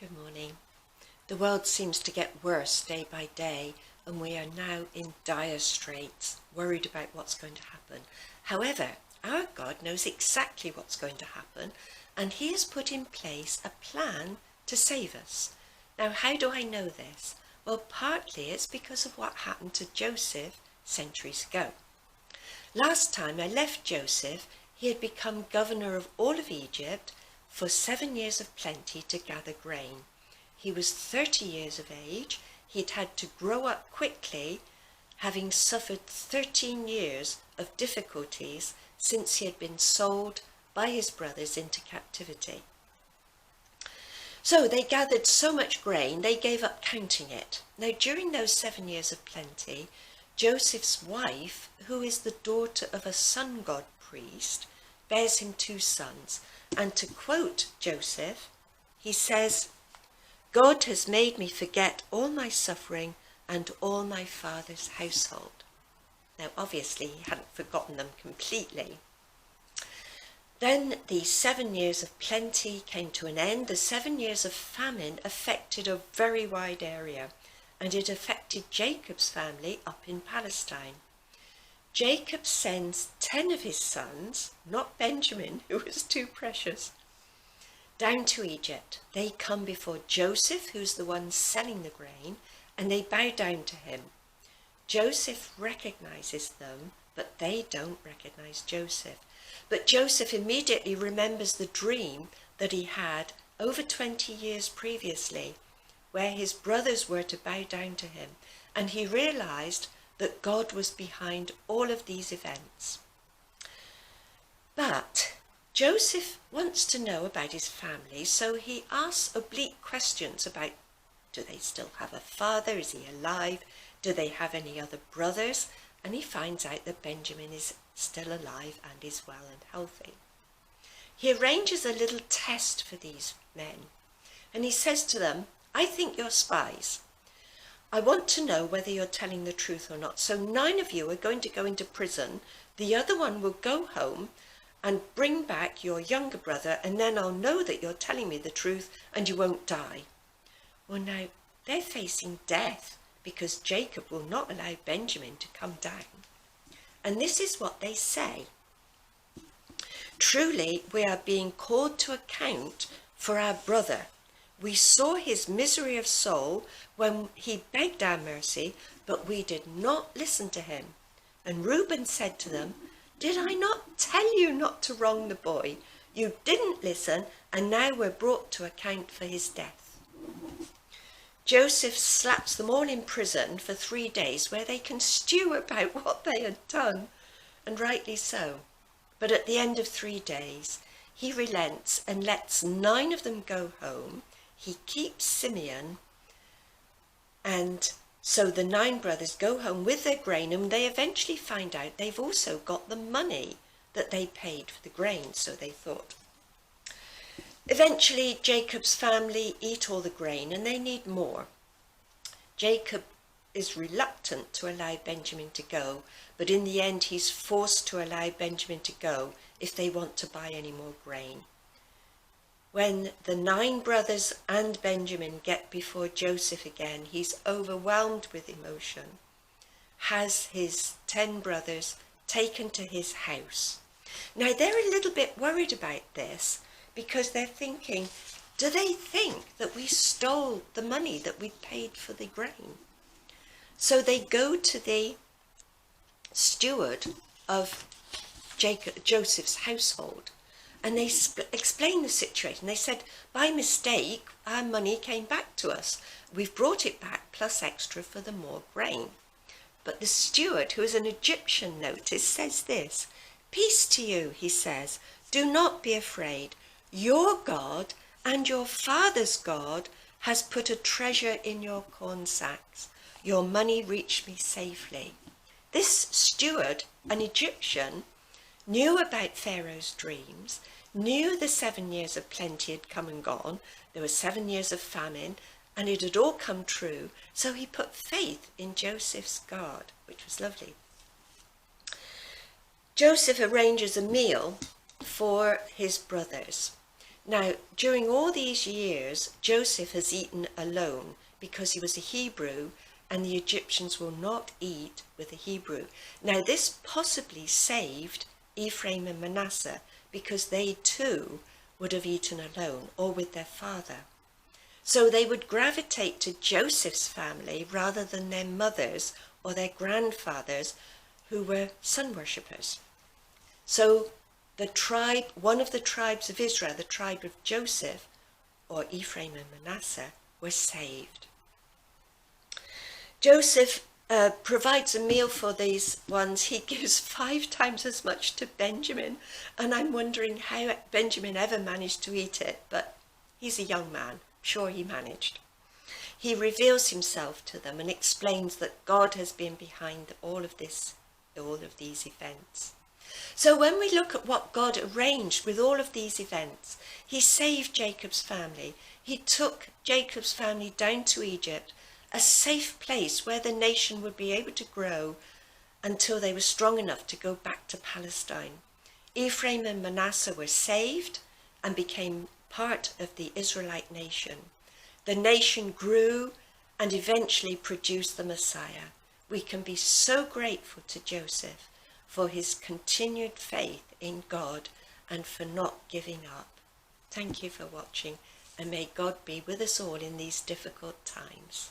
Good morning. The world seems to get worse day by day, and we are now in dire straits, worried about what's going to happen. However, our God knows exactly what's going to happen, and he has put in place a plan to save us. Now, how do I know this? Well, partly it's because of what happened to Joseph centuries ago. Last time I left Joseph, he had become governor of all of Egypt for 7 years of plenty to gather grain. He was 30 years of age. He'd had to grow up quickly, having suffered 13 years of difficulties since he had been sold by his brothers into captivity. So they gathered so much grain, they gave up counting it. Now, during those 7 years of plenty, Joseph's wife, who is the daughter of a sun god priest, bears him 2 sons. And to quote Joseph, he says, "God has made me forget all my suffering and all my father's household." Now, obviously, he hadn't forgotten them completely. Then the 7 years of plenty came to an end. The 7 years of famine affected a very wide area, and it affected Jacob's family up in Palestine. Jacob sends 10 of his sons, not Benjamin, who was too precious, down to Egypt. They come before Joseph, who's the one selling the grain, and they bow down to him. Joseph recognizes them, but they don't recognize Joseph. But Joseph immediately remembers the dream that he had over 20 years previously, where his brothers were to bow down to him, and he realized that God was behind all of these events. But Joseph wants to know about his family, so he asks oblique questions about, do they still have a father? Is he alive? Do they have any other brothers? And he finds out that Benjamin is still alive and is well and healthy. He arranges a little test for these men, and he says to them, "I think you're spies. I want to know whether you're telling the truth or not. So 9 of you are going to go into prison. The other one will go home and bring back your younger brother, and then I'll know that you're telling me the truth and you won't die." Well, now they're facing death because Jacob will not allow Benjamin to come down. And this is what they say: "Truly, we are being called to account for our brother. We saw his misery of soul when he begged our mercy, but we did not listen to him." And Reuben said to them, "Did I not tell you not to wrong the boy? You didn't listen, and now we're brought to account for his death." Joseph slaps them all in prison for 3 days, where they can stew about what they had done, and rightly so. But at the end of 3 days, he relents and lets 9 of them go home. He keeps Simeon, and so the 9 brothers go home with their grain, and they eventually find out they've also got the money that they paid for the grain, so they thought. Eventually, Jacob's family eat all the grain, and they need more. Jacob is reluctant to allow Benjamin to go, but in the end, he's forced to allow Benjamin to go if they want to buy any more grain. When the 9 brothers and Benjamin get before Joseph again, he's overwhelmed with emotion, has his 10 brothers taken to his house. Now, they're a little bit worried about this because they're thinking, do they think that we stole the money that we paid for the grain? So they go to the steward of Joseph's household, and they explain the situation. They said, by mistake, our money came back to us. We've brought it back plus extra for the more grain. But the steward, who is an Egyptian, notice, says this: "Peace to you," he says. "Do not be afraid. Your God and your father's God has put a treasure in your corn sacks. Your money reached me safely." This steward, an Egyptian, knew about Pharaoh's dreams, knew the 7 years of plenty had come and gone. There were 7 years of famine, and it had all come true. So he put faith in Joseph's God, which was lovely. Joseph arranges a meal for his brothers. Now, during all these years, Joseph has eaten alone because he was a Hebrew and the Egyptians will not eat with a Hebrew. Now, this possibly saved Ephraim and Manasseh because they too would have eaten alone or with their father. So they would gravitate to Joseph's family rather than their mothers or their grandfathers who were sun worshippers. So the tribe, one of the tribes of Israel, the tribe of Joseph, or Ephraim and Manasseh, were saved. Joseph provides a meal for these ones. He gives 5 times as much to Benjamin, and I'm wondering how Benjamin ever managed to eat it, but he's a young man. Sure, he managed. He reveals himself to them and explains that God has been behind all of these events. So when we look at what God arranged with all of these events, he saved Jacob's family. He took Jacob's family down to Egypt, a safe place where the nation would be able to grow until they were strong enough to go back to Palestine. Ephraim and Manasseh were saved and became part of the Israelite nation. The nation grew and eventually produced the Messiah. We can be so grateful to Joseph for his continued faith in God and for not giving up. Thank you for watching, and may God be with us all in these difficult times.